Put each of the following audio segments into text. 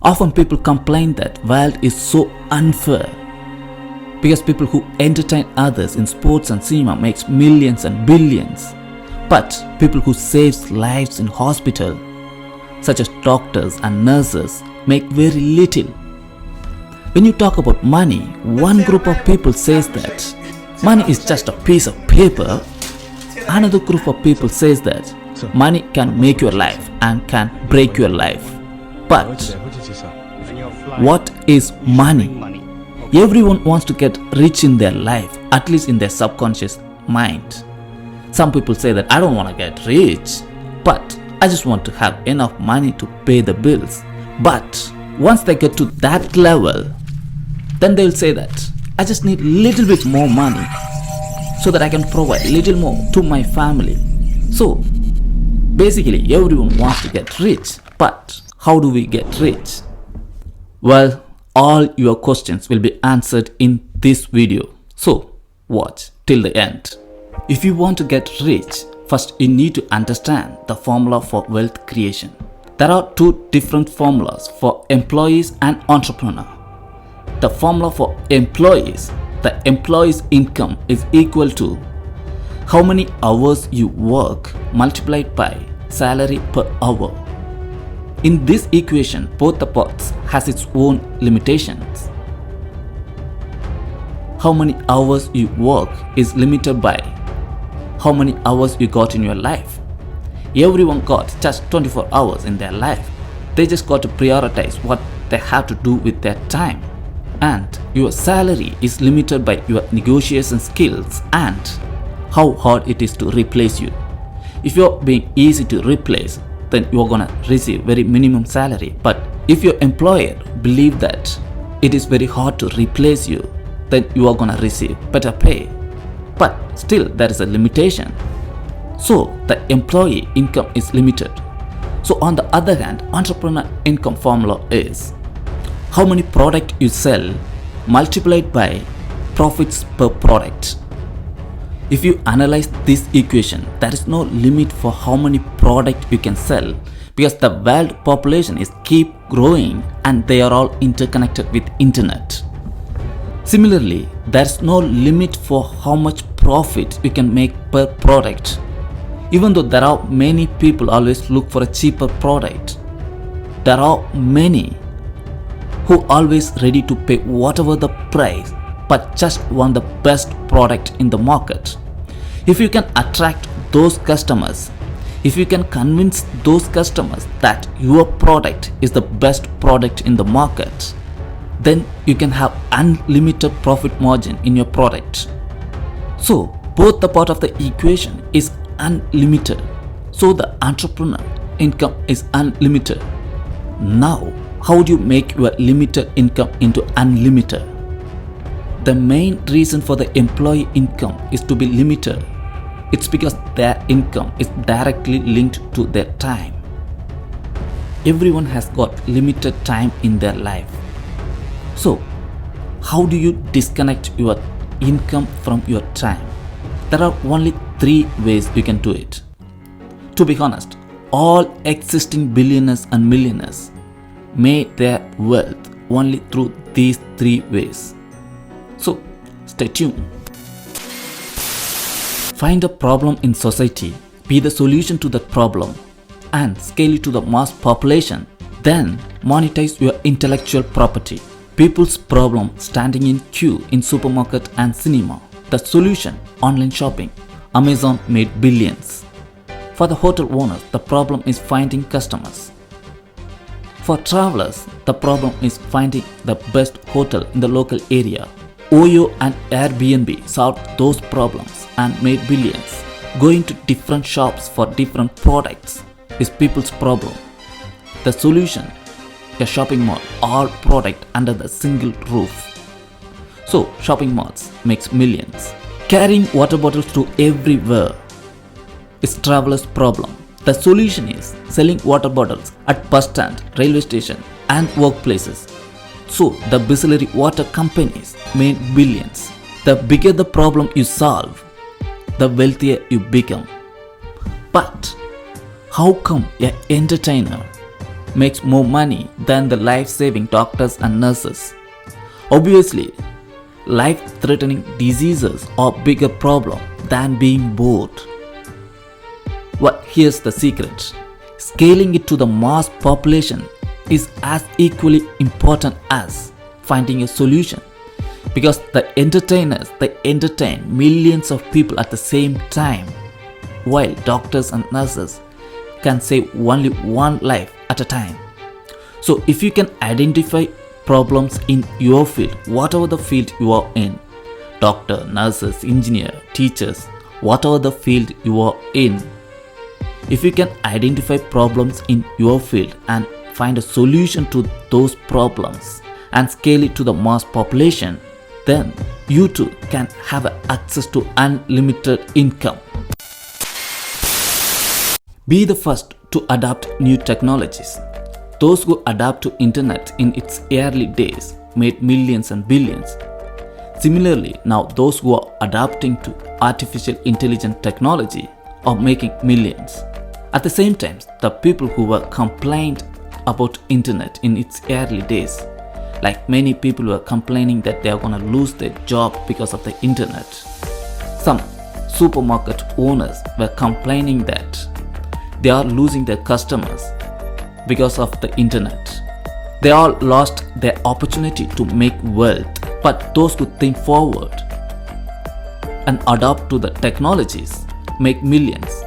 Often people complain that world is so unfair because people who entertain others in sports and cinema makes millions and billions, but people who saves lives in hospital, such as doctors and nurses, make very little. When you talk about money, one group of people says that money is just a piece of paper. Another group of people says that money can make your life and can break your life. But what is money? Everyone wants to get rich in their life, at least in their subconscious mind. Some people say that I don't want to get rich, but I just want to have enough money to pay the bills. But once they get to that level, then they'll say that I just need little bit more money so that I can provide little more to my family. So basically everyone wants to get rich, but how do we get rich? Well, all your questions will be answered in this video. So watch till the end. If you want to get rich, first you need to understand the formula for wealth creation. There are two different formulas for employees and entrepreneur. The formula for employees, the employee's income is equal to how many hours you work multiplied by salary per hour. In this equation, both the parts has its own limitations. How many hours you work is limited by how many hours you got in your life. Everyone got just 24 hours in their life. They just got to prioritize what they have to do with their time. And your salary is limited by your negotiation skills and how hard it is to replace you. If you're being easy to replace, then you're gonna receive very minimum salary. But if your employer believe that it is very hard to replace you, then you are gonna receive better pay. But still there is a limitation. So the employee income is limited. So on the other hand, entrepreneur income formula is how many product you sell multiplied by profits per product. If you analyze this equation, there is no limit for how many product you can sell because the world population is keep growing and they are all interconnected with internet. Similarly, there is no limit for how much profit you can make per product. Even though there are many people always look for a cheaper product, there are many who always ready to pay whatever the price but just want the best product in the market. If you can attract those customers, if you can convince those customers that your product is the best product in the market, then you can have unlimited profit margin in your product. So both the part of the equation is unlimited. So the entrepreneur income is unlimited. Now, how do you make your limited income into unlimited? The main reason for the employee income is to be limited. It's because their income is directly linked to their time. Everyone has got limited time in their life. So, how do you disconnect your income from your time? There are only 3 ways you can do it. To be honest, all existing billionaires and millionaires made their wealth only through these 3 ways. So, stay tuned. Find a problem in society, be the solution to that problem, and scale it to the mass population. Then monetize your intellectual property. People's problem standing in queue in supermarket and cinema. The solution, online shopping. Amazon made billions. For the hotel owners, the problem is finding customers. For travelers, the problem is finding the best hotel in the local area. Oyo and Airbnb solved those problems and made billions. Going to different shops for different products is people's problem. The solution, a shopping mall, all product under the single roof. So shopping malls makes millions. Carrying water bottles to everywhere is travelers' problem. The solution is selling water bottles at bus stand, railway station and workplaces. So the Bisleri water companies made billions. The bigger the problem you solve, the wealthier you become. But how come an entertainer makes more money than the life-saving doctors and nurses. Obviously, life-threatening diseases are a bigger problem than being bored. Well, here's the secret. Scaling it to the mass population is as equally important as finding a solution, because the entertainers, they entertain millions of people at the same time, while doctors and nurses can save only one life at a time. So if you can identify problems in your field, whatever the field you are in, doctor, nurses, engineer, teachers, whatever the field you are in, if you can identify problems in your field and find a solution to those problems and scale it to the mass population, then you too can have access to unlimited income. Be the first to adopt new technologies. Those who adapt to internet in its early days made millions and billions. Similarly, now those who are adapting to artificial intelligence technology are making millions. At the same time, the people who were complained about internet in its early days, like many people were complaining that they are going to lose their job because of the internet. Some supermarket owners were complaining that they are losing their customers because of the internet. They all lost their opportunity to make wealth, but those who think forward and adapt to the technologies make millions.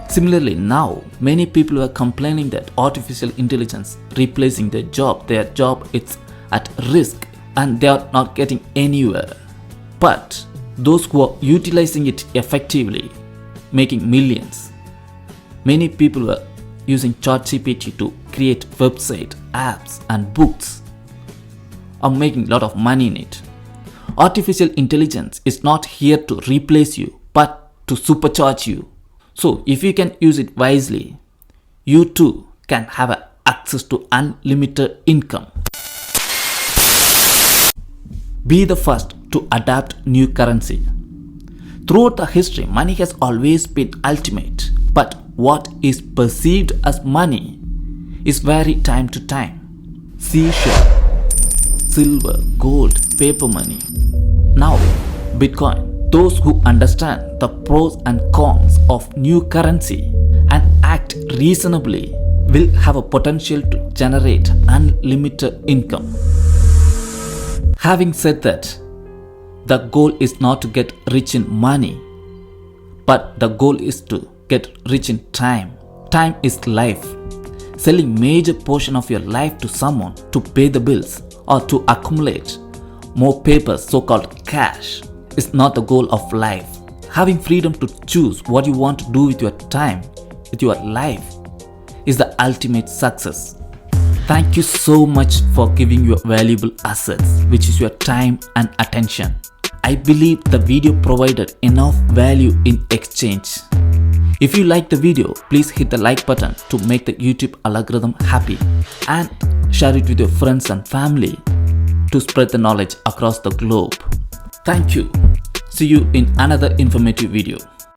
Similarly, now many people are complaining that artificial intelligence replacing their job is at risk and they are not getting anywhere. But those who are utilizing it effectively, making millions. Many people are using ChatGPT to create websites, apps and books, are making a lot of money in it. Artificial intelligence is not here to replace you, but to supercharge you. So if you can use it wisely, you too can have access to unlimited income. Be the first to adapt new currency. Throughout the history, money has always been ultimate, but what is perceived as money is vary time to time. Seashell, silver, gold, paper money. Now, Bitcoin. Those who understand the pros and cons of new currency and act reasonably will have a potential to generate unlimited income. Having said that, the goal is not to get rich in money, but the goal is to get rich in time. Time is life. Selling major portion of your life to someone to pay the bills or to accumulate more papers, so-called cash, is not the goal of life. Having freedom to choose what you want to do with your time, with your life, is the ultimate success. Thank you so much for giving your valuable assets, which is your time and attention. I believe the video provided enough value in exchange. If you like the video, please hit the like button to make the YouTube algorithm happy and share it with your friends and family to spread the knowledge across the globe. Thank you. See you in another informative video.